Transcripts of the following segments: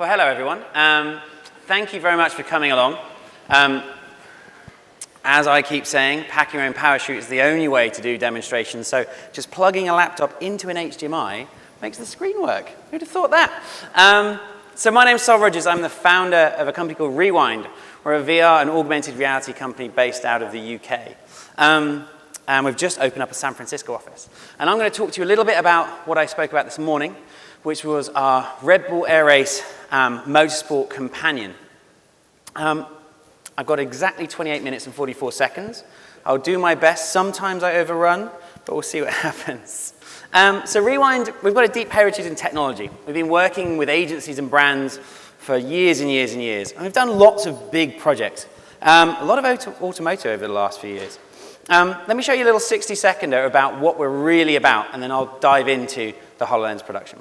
Well, hello, everyone. Thank you very much for coming along. As I keep saying, packing your own parachute is the only way to do demonstrations, so just plugging a laptop into an HDMI makes the screen work. Who'd have thought that? So my name's Sol Rogers. I'm the founder of a company called Rewind. We're a VR and augmented reality company based out of the UK. And we've just opened up a San Francisco office. And I'm going to talk to you a little bit about what I spoke about this morning, which was our Red Bull Air Race Motorsport Companion. I've got exactly 28 minutes and 44 seconds. I'll do my best. Sometimes I overrun, but we'll see what happens. So Rewind, we've got a deep heritage in technology. We've been working with agencies and brands for years and years and years. And we've done lots of big projects. A lot of automotive over the last few years. Let me show you a little 60-seconder about what we're really about, and then I'll dive into the HoloLens production.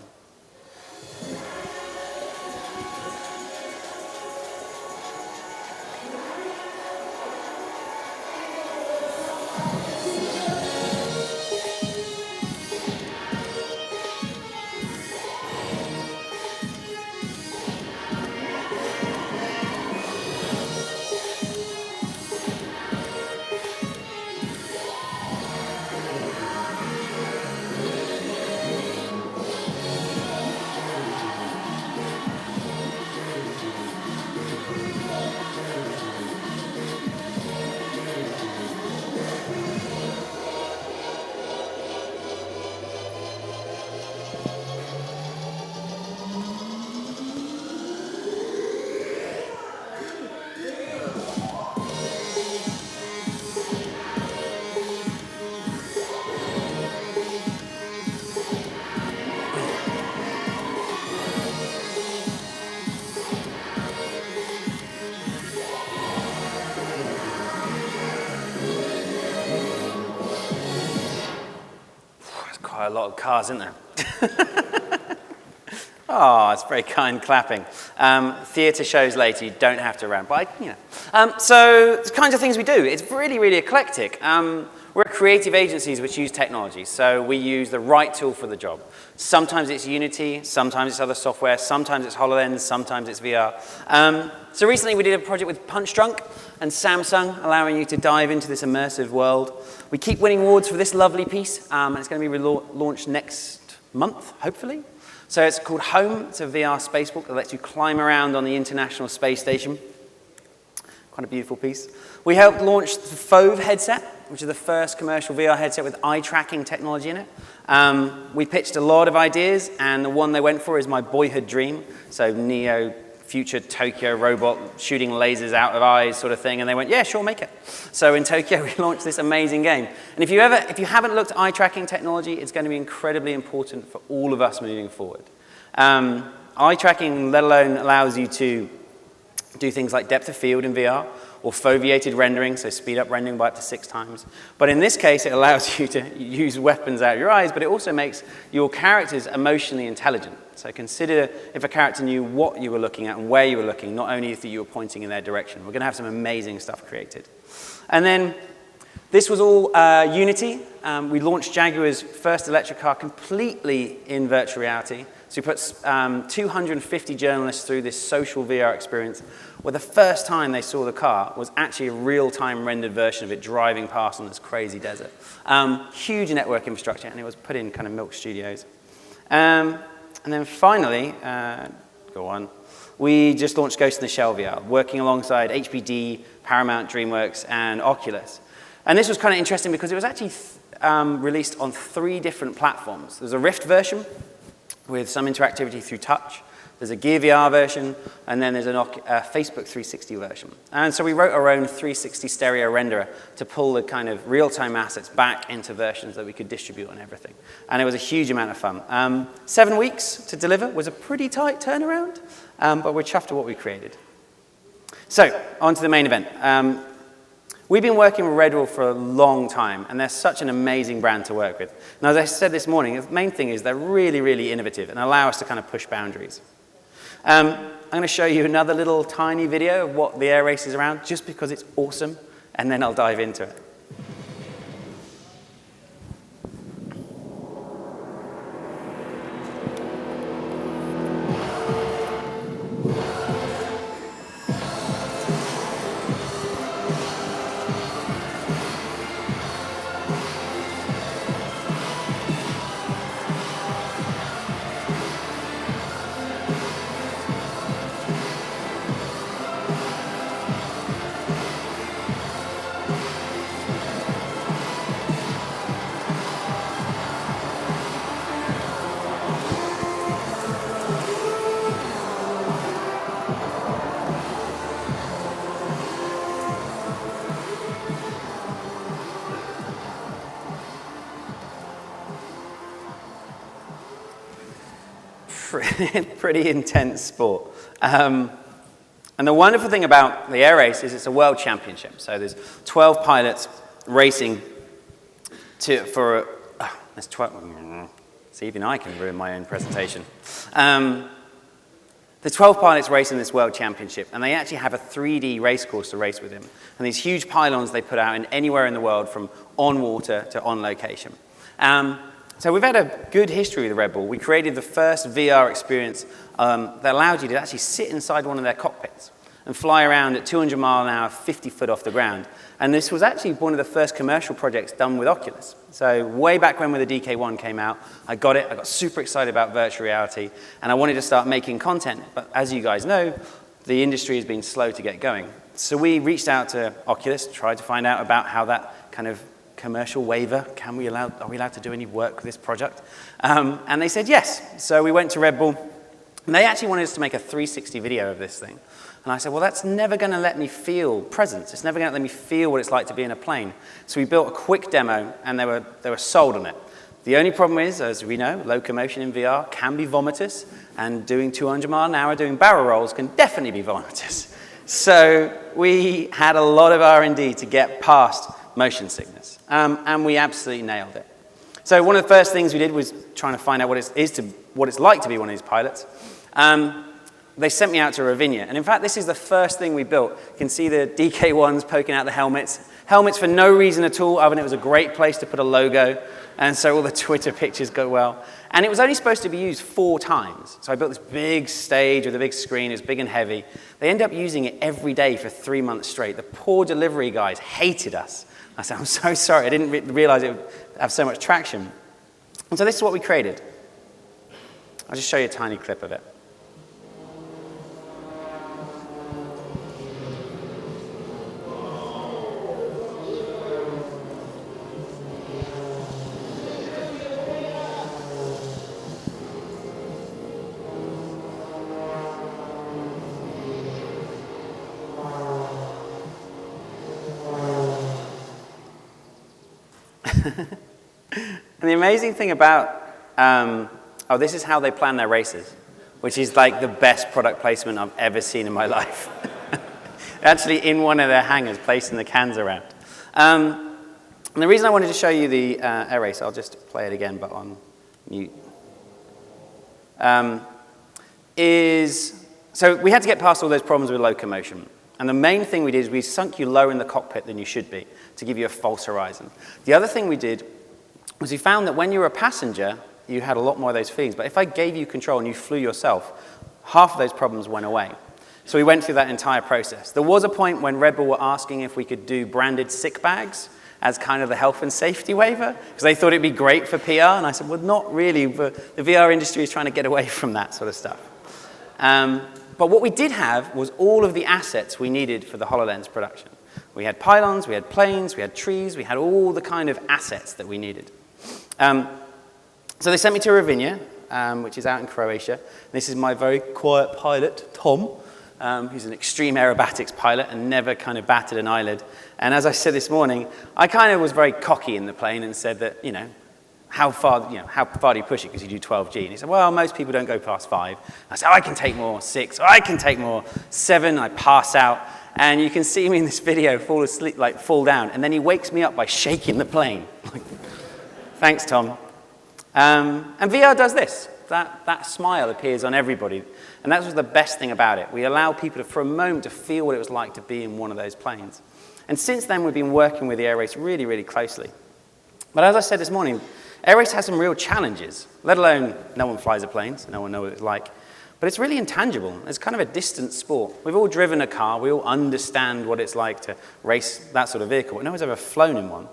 Quite a lot of cars, isn't there? Oh, it's very kind clapping. Theatre shows later, you don't have to run. But, so the kinds of things we do, it's really, really eclectic. We're creative agencies which use technology, so we use the right tool for the job. Sometimes it's Unity, sometimes it's other software, sometimes it's HoloLens, sometimes it's VR. So recently we did a project with Punch Drunk and Samsung, allowing you to dive into this immersive world. We keep winning awards for this lovely piece, and it's going to be launched next month, hopefully. So it's called Home. It's a VR spacebook that lets you climb around on the International Space Station. Quite a beautiful piece. We helped launch the Fove headset, which is the first commercial VR headset with eye tracking technology in it. We pitched a lot of ideas, and the one they went for is my boyhood dream. So Neo, future Tokyo robot shooting lasers out of eyes sort of thing, and they went, yeah, sure, make it. So in Tokyo, we launched this amazing game. And if you haven't looked at eye tracking technology, it's going to be incredibly important for all of us moving forward. Eye tracking, let alone, allows you to do things like depth of field in VR, or foveated rendering, so speed up rendering by up to 6 times. But in this case, it allows you to use weapons out of your eyes, but it also makes your characters emotionally intelligent. So consider if a character knew what you were looking at and where you were looking, not only if you were pointing in their direction. We're going to have some amazing stuff created. And then this was all Unity. We launched Jaguar's first electric car completely in virtual reality. So we put 250 journalists through this social VR experience, where the first time they saw the car was actually a real-time rendered version of it driving past on this crazy desert. Huge network infrastructure, and it was put in kind of Milk Studios. And then finally, go on, we just launched Ghost in the Shell VR, working alongside HBD, Paramount, DreamWorks, and Oculus. And this was kind of interesting because it was actually released on 3 different platforms. There's a Rift version with some interactivity through touch. There's a Gear VR version, and then there's a Facebook 360 version. And so we wrote our own 360 stereo renderer to pull the kind of real-time assets back into versions that we could distribute on everything. And it was a huge amount of fun. 7 weeks to deliver was a pretty tight turnaround, but we're chuffed with what we created. So, on to the main event. We've been working with Red Bull for a long time, and they're such an amazing brand to work with. And as I said this morning, the main thing is they're really, really innovative and allow us to kind of push boundaries. I'm going to show you another little tiny video of what the air race is around, just because it's awesome, and then I'll dive into it. pretty intense sport. And the wonderful thing about the air race is it's a world championship. So there's 12 pilots racing there's 12. See, even I can ruin my own presentation. The 12 pilots race in this world championship, and they actually have a 3D race course to race with him. And these huge pylons they put out in anywhere in the world, from on water to on location. So we've had a good history with Red Bull. We created the first VR experience that allowed you to actually sit inside one of their cockpits and fly around at 200 miles an hour, 50 foot off the ground. And this was actually one of the first commercial projects done with Oculus. So way back when the DK1 came out, I got super excited about virtual reality, and I wanted to start making content. But as you guys know, the industry has been slow to get going. So we reached out to Oculus, tried to find out about how that kind of commercial waiver, are we allowed to do any work with this project? And they said yes. So we went to Red Bull, and they actually wanted us to make a 360 video of this thing. And I said, well, that's never going to let me feel presence. It's never going to let me feel what it's like to be in a plane. So we built a quick demo, and they were sold on it. The only problem is, as we know, locomotion in VR can be vomitous, and doing 200 miles an hour doing barrel rolls can definitely be vomitous. So we had a lot of R&D to get past motion sickness, and we absolutely nailed it. So one of the first things we did was trying to find out what it's like to be one of these pilots. They sent me out to Ravinia, and in fact, this is the first thing we built. You can see the DK1s poking out the helmets. Helmets for no reason at all, other than it was a great place to put a logo, and so all the Twitter pictures go well. And it was only supposed to be used 4 times. So I built this big stage with a big screen. It's big and heavy. They ended up using it every day for 3 months straight. The poor delivery guys hated us. I said, I'm so sorry. I didn't realize it would have so much traction. And so this is what we created. I'll just show you a tiny clip of it. And the amazing thing about, this is how they plan their races, which is like the best product placement I've ever seen in my life. Actually in one of their hangars, placing the cans around. And the reason I wanted to show you the air race, I'll just play it again, but on mute, so we had to get past all those problems with locomotion. And the main thing we did is we sunk you lower in the cockpit than you should be to give you a false horizon. The other thing we did was we found that when you were a passenger, you had a lot more of those feelings. But if I gave you control and you flew yourself, half of those problems went away. So we went through that entire process. There was a point when Red Bull were asking if we could do branded sick bags as kind of the health and safety waiver, because they thought it'd be great for PR. And I said, well, not really. But the VR industry is trying to get away from that sort of stuff. But what we did have was all of the assets we needed for the HoloLens production. We had pylons, we had planes, we had trees, we had all the kind of assets that we needed. So they sent me to Ravinia, which is out in Croatia. This is my very quiet pilot, Tom, who's an extreme aerobatics pilot and never kind of batted an eyelid. And as I said this morning, I kind of was very cocky in the plane and said that, how far do you push it because you do 12G? And he said, well, most people don't go past 5. I said, I can take more, 6, or I can take more, 7. I pass out. And you can see me in this video fall asleep, fall down. And then he wakes me up by shaking the plane. Thanks, Tom. And VR does this. That smile appears on everybody. And that was the best thing about it. We allow people to, for a moment, to feel what it was like to be in one of those planes. And since then, we've been working with the air race really, really closely. But as I said this morning, air race has some real challenges, let alone no one flies a plane, so no one knows what it's like. But it's really intangible. It's kind of a distant sport. We've all driven a car. We all understand what it's like to race that sort of vehicle. But no one's ever flown in one,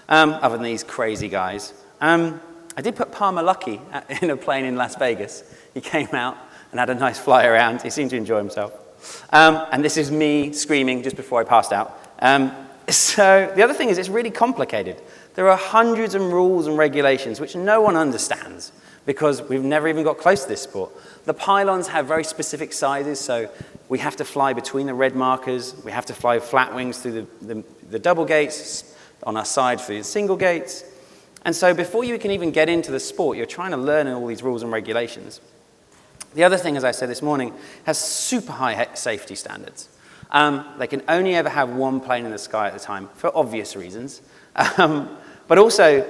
other than these crazy guys. I did put Palmer Luckey in a plane in Las Vegas. He came out and had a nice fly around. He seemed to enjoy himself. And this is me screaming just before I passed out. So the other thing is it's really complicated. There are hundreds of rules and regulations which no one understands because we've never even got close to this sport. The pylons have very specific sizes, so we have to fly between the red markers. We have to fly flat wings through the double gates, on our side through the single gates. And so before you can even get into the sport, you're trying to learn all these rules and regulations. The other thing, as I said this morning, has super high safety standards. They can only ever have one plane in the sky at a time, for obvious reasons. But also,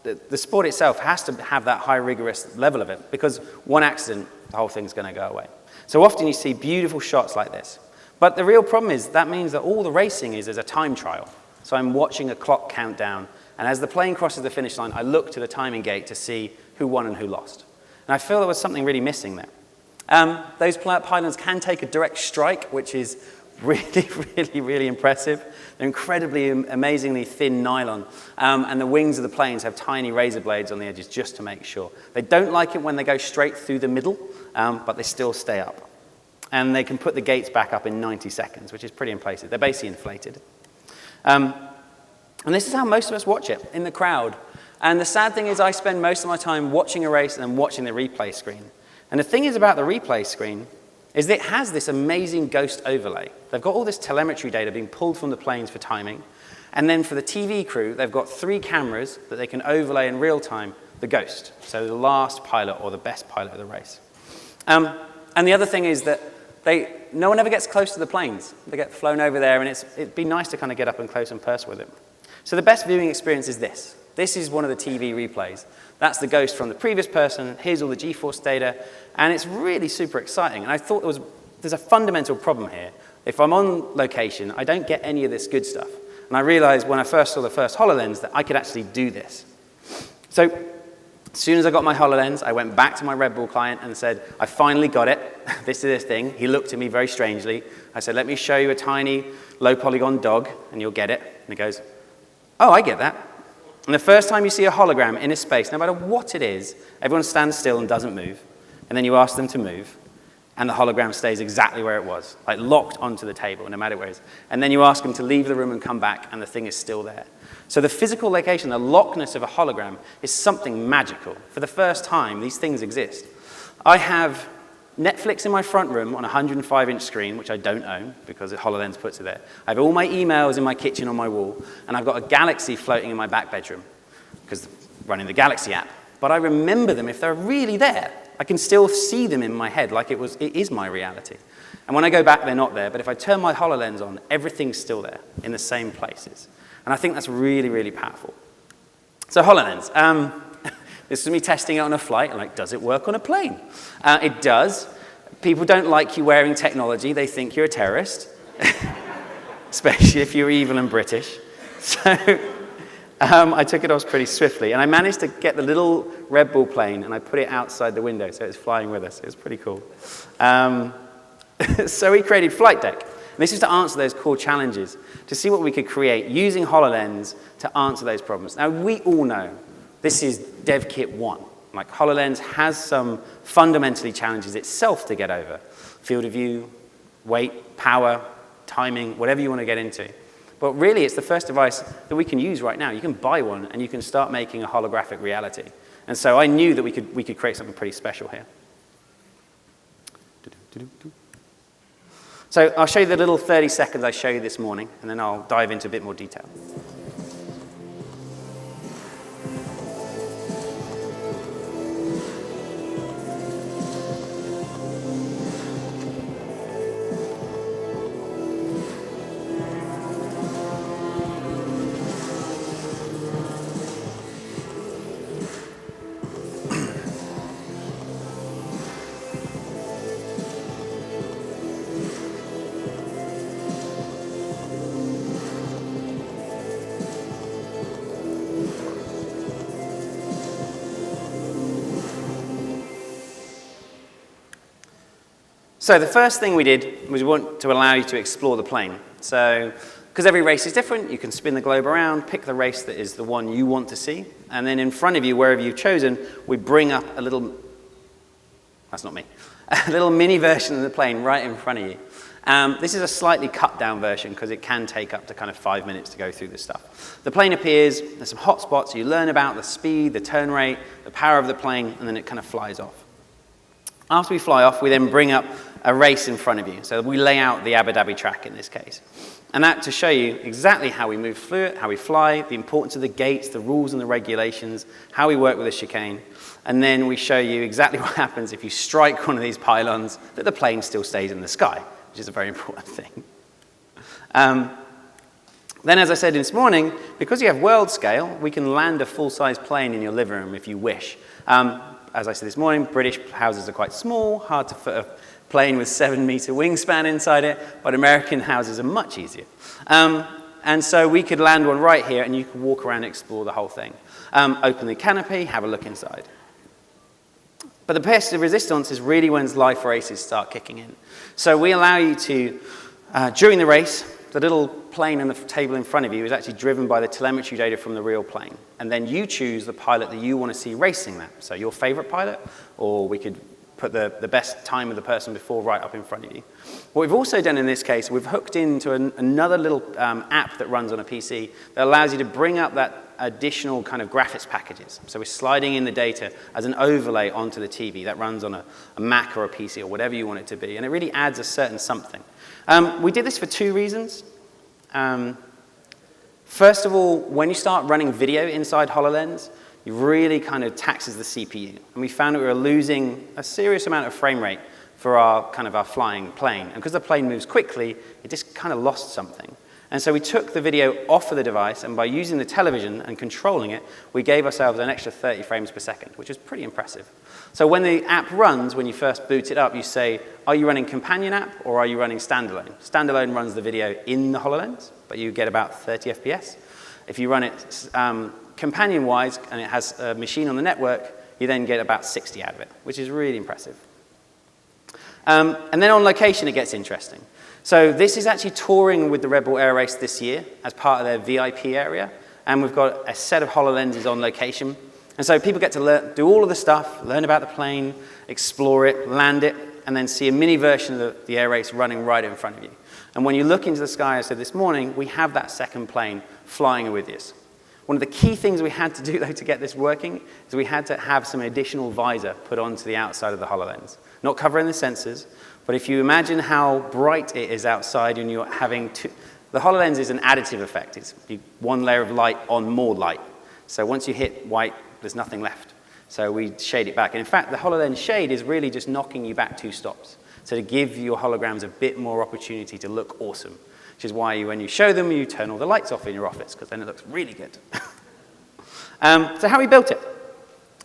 the sport itself has to have that high rigorous level of it, because one accident, the whole thing's going to go away. So often you see beautiful shots like this. But the real problem is that means that all the racing is a time trial. So I'm watching a clock countdown, and as the plane crosses the finish line, I look to the timing gate to see who won and who lost. And I feel there was something really missing there. Those pylons can take a direct strike, which is really, really, really impressive. They're incredibly, amazingly thin nylon, and the wings of the planes have tiny razor blades on the edges just to make sure. They don't like it when they go straight through the middle, but they still stay up. And they can put the gates back up in 90 seconds, which is pretty impressive. They're basically inflated. And this is how most of us watch it, in the crowd. And the sad thing is I spend most of my time watching a race and then watching the replay screen. And the thing is about the replay screen is that it has this amazing ghost overlay. They've got all this telemetry data being pulled from the planes for timing. And then for the TV crew, they've got 3 cameras that they can overlay in real time the ghost, so the last pilot or the best pilot of the race. And the other thing is that no one ever gets close to the planes. They get flown over there, and it'd be nice to kind of get up and close and personal with it. So the best viewing experience is this. This is one of the TV replays. That's the ghost from the previous person. Here's all the G-force data, and it's really super exciting. And I thought there's a fundamental problem here. If I'm on location, I don't get any of this good stuff. And I realized when I first saw the first HoloLens that I could actually do this. So as soon as I got my HoloLens, I went back to my Red Bull client and said, I finally got it. This is this thing. He looked at me very strangely. I said, let me show you a tiny low polygon dog, and you'll get it. And he goes, oh, I get that. And the first time you see a hologram in a space, no matter what it is, everyone stands still and doesn't move. And then you ask them to move, and the hologram stays exactly where it was, like locked onto the table, no matter where it is. And then you ask them to leave the room and come back, and the thing is still there. So the physical location, the lockness of a hologram, is something magical. For the first time, these things exist. I have Netflix in my front room on a 105-inch screen, which I don't own because HoloLens puts it there. I have all my emails in my kitchen on my wall, and I've got a Galaxy floating in my back bedroom because running the Galaxy app. But I remember them if they're really there. I can still see them in my head like it is my reality. And when I go back, they're not there. But if I turn my HoloLens on, everything's still there in the same places. And I think that's really, really powerful. So HoloLens. This is me testing it on a flight. I'm like, does it work on a plane? It does. People don't like you wearing technology. They think you're a terrorist, especially if you're evil and British. So I took it off pretty swiftly. And I managed to get the little Red Bull plane, and I put it outside the window, so it's flying with us. It was pretty cool. So we created Flight Deck. And this is to answer those core challenges, to see what we could create using HoloLens to answer those problems. Now, we all know this is Dev Kit 1. Like, HoloLens has some fundamentally challenges itself to get over. Field of view, weight, power, timing, whatever you want to get into. But really, it's the first device that we can use right now. You can buy one, and you can start making a holographic reality. And so I knew that we could create something pretty special here. So I'll show you the little 30 seconds I showed you this morning, and then I'll dive into a bit more detail. So the first thing we did was we want to allow you to explore the plane. So, because every race is different, you can spin the globe around, pick the race that is the one you want to see, and then in front of you, wherever you've chosen, we bring up a little, that's not me, a little mini version of the plane right in front of you. This is a slightly cut down version because it can take up to kind of 5 minutes to go through this stuff. The plane appears, there's some hot spots, you learn about the speed, the turn rate, the power of the plane, and then it kind of flies off. After we fly off, we then bring up a race in front of you. So we lay out the Abu Dhabi track in this case. And that to show you exactly how we move through it, how we fly, the importance of the gates, the rules and the regulations, how we work with a chicane. And then we show you exactly what happens if you strike one of these pylons, that the plane still stays in the sky, which is a very important thing. Then, as I said this morning, because you have world scale, we can land a full-size plane in your living room if you wish. As I said this morning, British houses are quite small, hard to fit a plane with 7-meter wingspan inside it, but American houses are much easier. And so we could land one right here, and you could walk around and explore the whole thing. Open the canopy, have a look inside. But the pièce de résistance is really when life races start kicking in. So we allow you to, during the race, the little plane on the table in front of you is actually driven by the telemetry data from the real plane. And then you choose the pilot that you want to see racing that. So your favorite pilot, or we could put the best time of the person before right up in front of you. What we've also done in this case, we've hooked into another little app that runs on a PC that allows you to bring up that additional kind of graphics packages. So we're sliding in the data as an overlay onto the TV that runs on a Mac or a PC or whatever you want it to be. And it really adds a certain something. We did this for 2 reasons. First of all, when you start running video inside HoloLens, it really kind of taxes the CPU. And we found that we were losing a serious amount of frame rate for our flying plane. And because the plane moves quickly, it just kind of lost something. And so we took the video off of the device, and by using the television and controlling it, we gave ourselves an extra 30 frames per second, which is pretty impressive. So when the app runs, when you first boot it up, you say, are you running companion app or are you running standalone? Standalone runs the video in the HoloLens, but you get about 30 FPS. If you run it companion-wise and it has a machine on the network, you then get about 60 out of it, which is really impressive. And then on location, it gets interesting. So this is actually touring with the Red Bull Air Race this year as part of their VIP area. And we've got a set of HoloLenses on location. And so people get to do all of the stuff, learn about the plane, explore it, land it, and then see a mini version of the air race running right in front of you. And when you look into the sky, I said this morning, we have that second plane flying with us. One of the key things we had to do, though, to get this working is we had to have some additional visor put onto the outside of the HoloLens. Not covering the sensors, but if you imagine how bright it is outside and you're having the HoloLens is an additive effect. It's one layer of light on more light. So once you hit white, there's nothing left. So we shade it back. And in fact, the HoloLens shade is really just knocking you back 2 stops. So to give your holograms a bit more opportunity to look awesome. Which is why when you show them, you turn all the lights off in your office, because then it looks really good. So how we built it?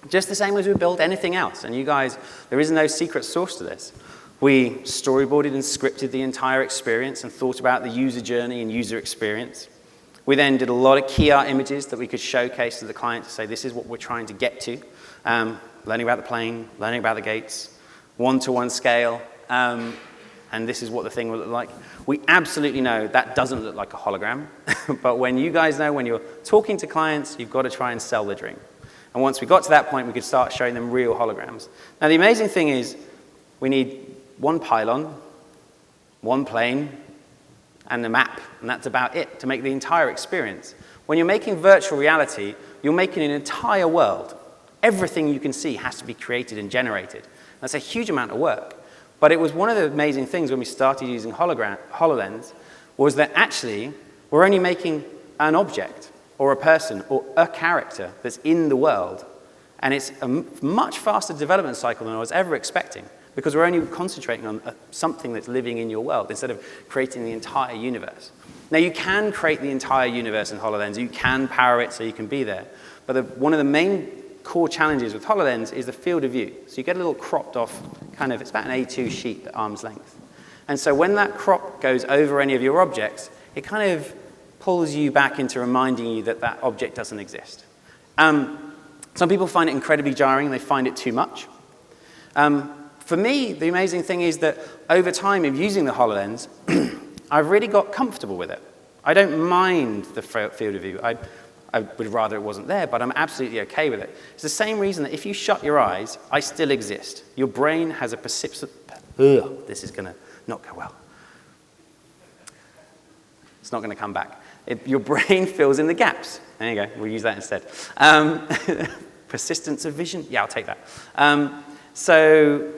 Just the same as we built anything else. And you guys, there is no secret sauce to this. We storyboarded and scripted the entire experience and thought about the user journey and user experience. We then did a lot of key art images that we could showcase to the client to say, this is what we're trying to get to. Learning about the plane, learning about the gates, 1-to-1 scale, and this is what the thing will look like. We absolutely know that doesn't look like a hologram, but when you guys know, when you're talking to clients, you've got to try and sell the dream. And once we got to that point, we could start showing them real holograms. Now, the amazing thing is we need 1 pylon, 1 plane, and a map, and that's about it to make the entire experience. When you're making virtual reality, you're making an entire world. Everything you can see has to be created and generated. That's a huge amount of work. But it was one of the amazing things when we started using HoloLens was that actually we're only making an object or a person or a character that's in the world. And it's a much faster development cycle than I was ever expecting because we're only concentrating on something that's living in your world instead of creating the entire universe. Now, you can create the entire universe in HoloLens. You can power it so you can be there. But one of the main core challenges with HoloLens is the field of view. So you get a little cropped off, it's about an A2 sheet at arm's length. And so when that crop goes over any of your objects, it kind of pulls you back into reminding you that that object doesn't exist. Some people find it incredibly jarring, they find it too much. For me, the amazing thing is that over time of using the HoloLens, I've really got comfortable with it. I don't mind the field of view. I would rather it wasn't there, but I'm absolutely okay with it. It's the same reason that if you shut your eyes, I still exist. Your brain has a persistent... This is going to not go well. It's not going to come back. Your brain fills in the gaps. There you go. We'll use that instead. Persistence of vision? Yeah, I'll take that. So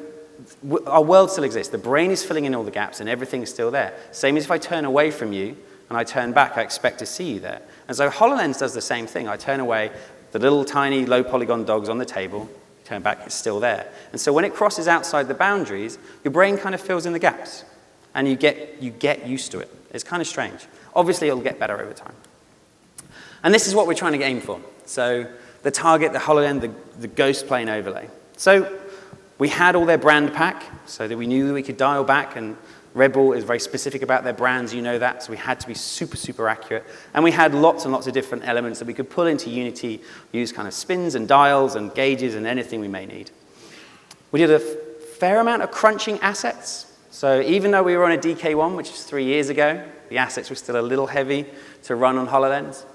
our world still exists. The brain is filling in all the gaps and everything is still there. Same as if I turn away from you and I turn back, I expect to see you there. And so HoloLens does the same thing. I turn away, the little tiny low polygon dog's on the table, turn back, it's still there. And so when it crosses outside the boundaries, your brain kind of fills in the gaps. And you get used to it. It's kind of strange. Obviously, it'll get better over time. And this is what we're trying to aim for. So the target, the HoloLens, the ghost plane overlay. So we had all their brand pack, so that we knew that we could dial back, and Red Bull is very specific about their brands, you know that, so we had to be super, super accurate. And we had lots and lots of different elements that we could pull into Unity, use kind of spins and dials and gauges and anything we may need. We did a fair amount of crunching assets. So even though we were on a DK1, which is 3 years ago, the assets were still a little heavy to run on HoloLens.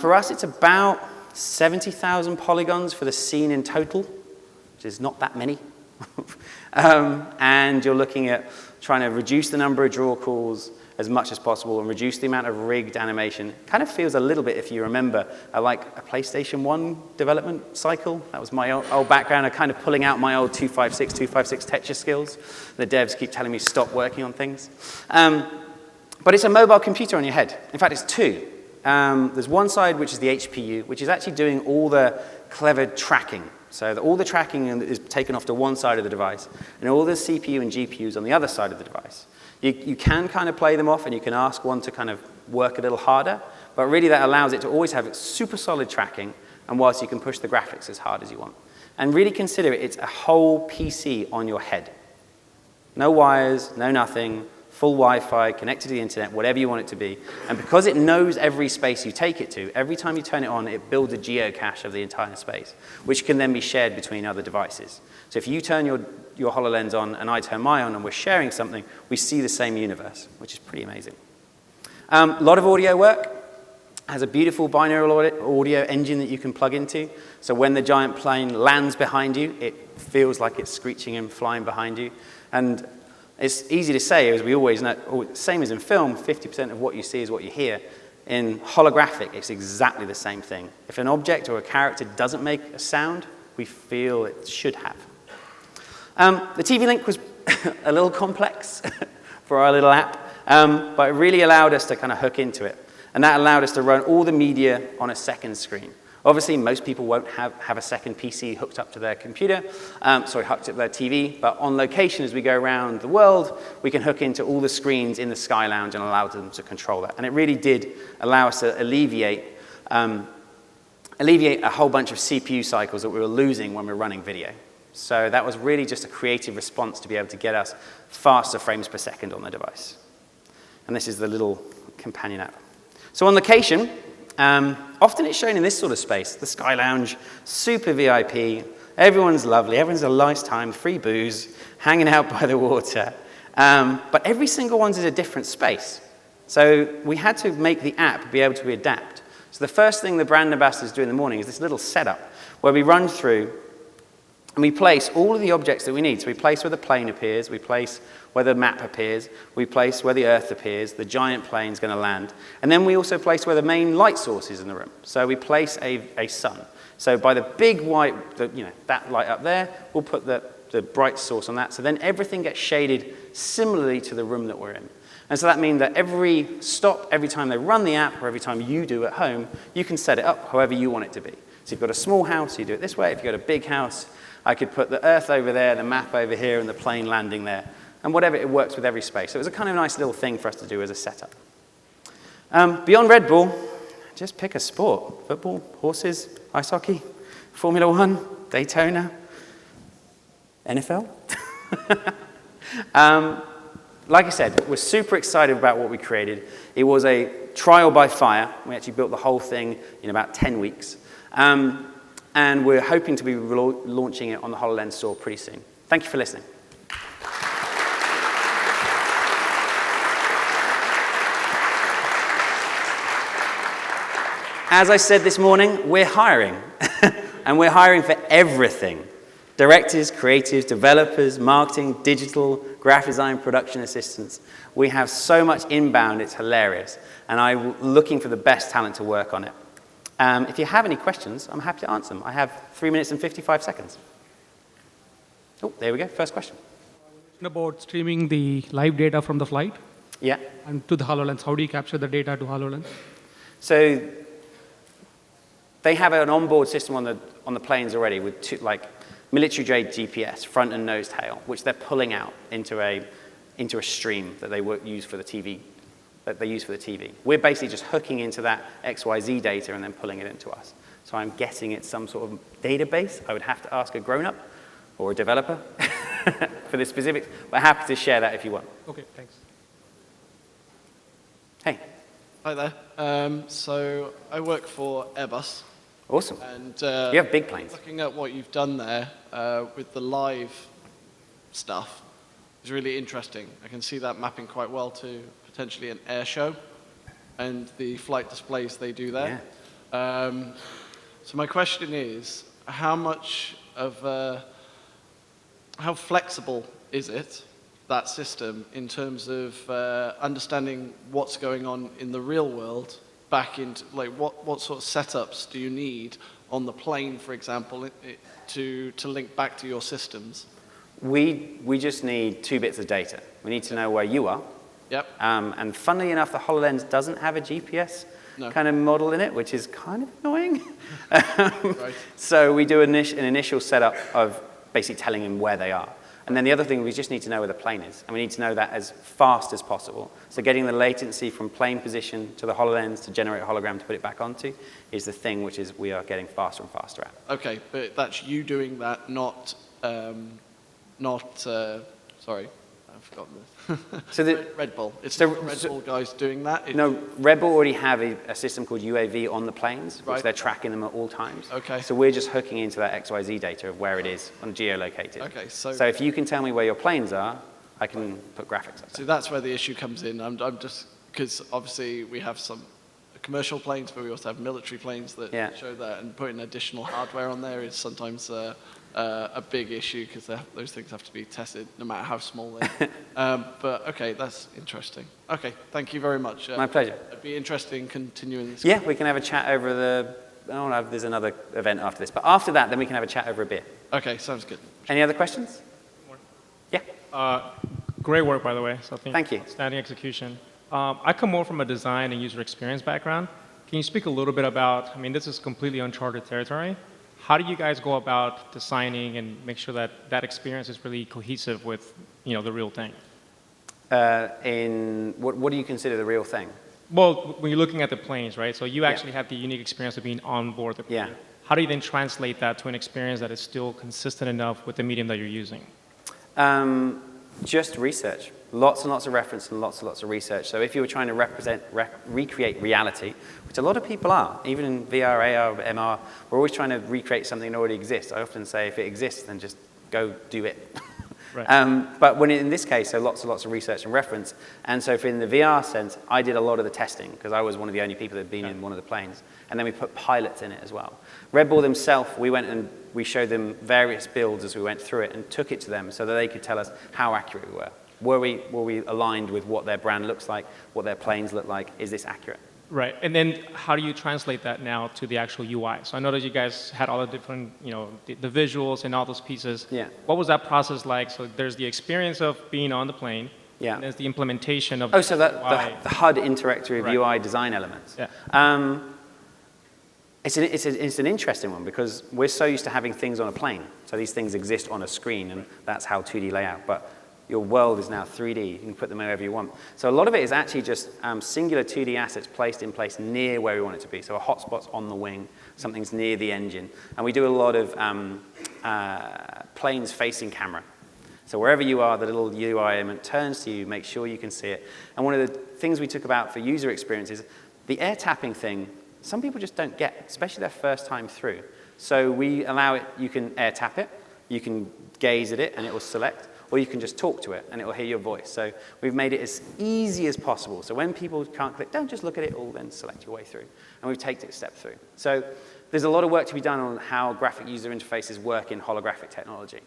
For us, it's about 70,000 polygons for the scene in total, which is not that many. And you're looking at trying to reduce the number of draw calls as much as possible and reduce the amount of rigged animation. Kind of feels a little bit, if you remember, like a PlayStation 1 development cycle. That was my old background, of kind of pulling out my old 256 Tetris skills. The devs keep telling me stop working on things. But it's a mobile computer on your head. In fact, it's two. There's one side, which is the HPU, which is actually doing all the clever tracking. So all the tracking is taken off to one side of the device, and all the CPU and GPUs on the other side of the device. You can kind of play them off, and you can ask one to kind of work a little harder, but really that allows it to always have super solid tracking, and whilst you can push the graphics as hard as you want. And really consider it's a whole PC on your head. No wires, no nothing, full Wi-Fi, connected to the internet, whatever you want it to be. And because it knows every space you take it to, every time you turn it on, it builds a geocache of the entire space, which can then be shared between other devices. So if you turn your HoloLens on and I turn mine on and we're sharing something, we see the same universe, which is pretty amazing. A lot of audio work. Has a beautiful binaural audio engine that you can plug into. So when the giant plane lands behind you, it feels like it's screeching and flying behind you. And it's easy to say, as we always know, same as in film, 50% of what you see is what you hear. In holographic, it's exactly the same thing. If an object or a character doesn't make a sound, we feel it should have. The TV link was a little complex for our little app, but it really allowed us to kind of hook into it. And that allowed us to run all the media on a second screen. Obviously, most people won't have a second PC hooked up to their computer, hooked up to their TV, but on location as we go around the world, we can hook into all the screens in the Sky Lounge and allow them to control that. And it really did allow us to alleviate a whole bunch of CPU cycles that we were losing when we were running video. So that was really just a creative response to be able to get us faster frames per second on the device. And this is the little companion app. So on location, often it's shown in this sort of space, the Sky Lounge, super VIP, everyone's lovely, everyone's a nice time, free booze, hanging out by the water. But every single one's in a different space. So we had to make the app be able to adapt. So the first thing the brand ambassadors do in the morning is this little setup where we run through and we place all of the objects that we need. So we place where the plane appears, we place where the map appears, we place where the Earth appears, the giant plane's going to land. And then we also place where the main light source is in the room. So we place a sun. So by the big white, that light up there, we'll put the bright source on that. So then everything gets shaded similarly to the room that we're in. And so that means that every stop, every time they run the app, or every time you do at home, you can set it up however you want it to be. So if you've got a small house, you do it this way. If you've got a big house, I could put the Earth over there, the map over here, and the plane landing there. And whatever, it works with every space. So it was a kind of nice little thing for us to do as a setup. Beyond Red Bull, just pick a sport. Football, horses, ice hockey, Formula 1, Daytona, NFL. Like I said, we're super excited about what we created. It was a trial by fire. We actually built the whole thing in about 10 weeks. And we're hoping to be launching it on the HoloLens store pretty soon. Thank you for listening. As I said this morning, we're hiring. And we're hiring for everything. Directors, creatives, developers, marketing, digital, graphic design, production assistants. We have so much inbound, it's hilarious. And I'm looking for the best talent to work on it. If you have any questions, I'm happy to answer them. I have 3 minutes and 55 seconds. Oh, there we go. First question. About streaming the live data from the flight Yeah. and to the HoloLens. How do you capture the data to HoloLens? So they have an onboard system on the planes already with like military-grade GPS, front and nose tail, which they're pulling out into a stream that they use for the TV. We're basically just hooking into that XYZ data and then pulling it into us. So I'm guessing it's some sort of database. I would have to ask a grown-up or a developer for the specifics, but happy to share that if you want. Okay, thanks. Hey. Hi there. So I work for Airbus. Awesome. And you have big planes. Looking at what you've done there with the live stuff is really interesting. I can see that mapping quite well to potentially an air show and the flight displays they do there. Yeah. So my question is, how flexible is it, that system, in terms of understanding what's going on in the real world back into, like, what sort of setups do you need on the plane, for example, to link back to your systems? We just need 2 bits of data. We need to know where you are. Yep. And funnily enough, the HoloLens doesn't have a GPS kind of model in it, which is kind of annoying. Right. So we do an initial setup of basically telling them where they are. And then the other thing, we just need to know where the plane is. And we need to know that as fast as possible. So getting the latency from plane position to the HoloLens to generate a hologram to put it back onto is the thing which is we are getting faster and faster at. Okay, but that's you doing that, not sorry, I've forgotten this. So Red Bull. It's the Red Bull guys doing that? No, Red Bull already have a system called UAV on the planes, which they're tracking them at all times. Okay. So we're just hooking into that XYZ data of where it is on geolocated. Okay, so if you can tell me where your planes are, I can put graphics up there. So that's where the issue comes in. I'm just, because obviously we have some commercial planes, but we also have military planes that show that, and putting additional hardware on there is sometimes a big issue because those things have to be tested no matter how small they are. But okay, that's interesting. Okay, thank you very much. My pleasure. It'd be interesting continuing this. Yeah, we can have a chat over there's another event after this, but after that, then we can have a chat over a beer. Okay, sounds good. Any other questions? Yeah. Great work, by the way. So thank you. Outstanding execution. I come more from a design and user experience background. Can you speak a little bit about, I mean, this is completely uncharted territory. How do you guys go about designing and make sure that that experience is really cohesive with, the real thing? What do you consider the real thing? Well, when you're looking at the planes, right? So you actually have the unique experience of being on board the plane. Yeah. How do you then translate that to an experience that is still consistent enough with the medium that you're using? Just research. Lots and lots of reference and lots of research. So if you were trying to recreate reality, which a lot of people are, even in VR, AR, MR, we're always trying to recreate something that already exists. I often say if it exists, then just go do it. Right. But in this case, so lots and lots of research and reference. And so in the VR sense, I did a lot of the testing because I was one of the only people that had been in one of the planes. And then we put pilots in it as well. Red Bull themselves, we went and we showed them various builds as we went through it and took it to them so that they could tell us how accurate we were. Were we aligned with what their brand looks like, what their planes look like? Is this accurate? Right, and then how do you translate that now to the actual UI? So I know that you guys had all the different, the visuals and all those pieces. Yeah. What was that process like? So there's the experience of being on the plane. Yeah. And there's the implementation of so the HUD interactive UI design elements. Yeah. It's an interesting one because we're so used to having things on a plane. So these things exist on a screen, and that's how 2D layout. But your world is now 3D. You can put them wherever you want. So a lot of it is actually just singular 2D assets placed in place near where we want it to be. So a hotspot's on the wing, something's near the engine. And we do a lot of planes facing camera. So wherever you are, the little UI element turns to you, make sure you can see it. And one of the things we took about for user experience is the air tapping thing, some people just don't get, especially their first time through. So we allow it, you can air tap it, you can gaze at it and it will select, or you can just talk to it and it will hear your voice. So we've made it as easy as possible. So when people can't click, don't just look at it all, then select your way through. And we've taken it a step through. So there's a lot of work to be done on how graphic user interfaces work in holographic technology.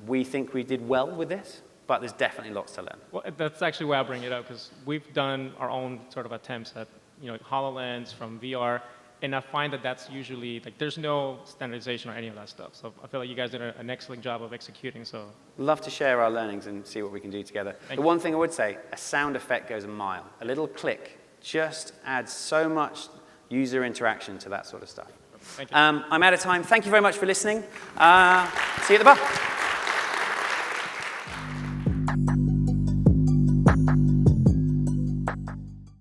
We think we did well with this, but there's definitely lots to learn. Well, that's actually why I bring it up, because we've done our own sort of attempts at HoloLens from VR, And I find that that's usually, like, there's no standardization or any of that stuff. So I feel like you guys did an excellent job of executing, so. Love to share our learnings and see what we can do together. The one thing I would say, a sound effect goes a mile. A little click just adds so much user interaction to that sort of stuff. Thank you. I'm out of time. Thank you very much for listening. See you at the bar.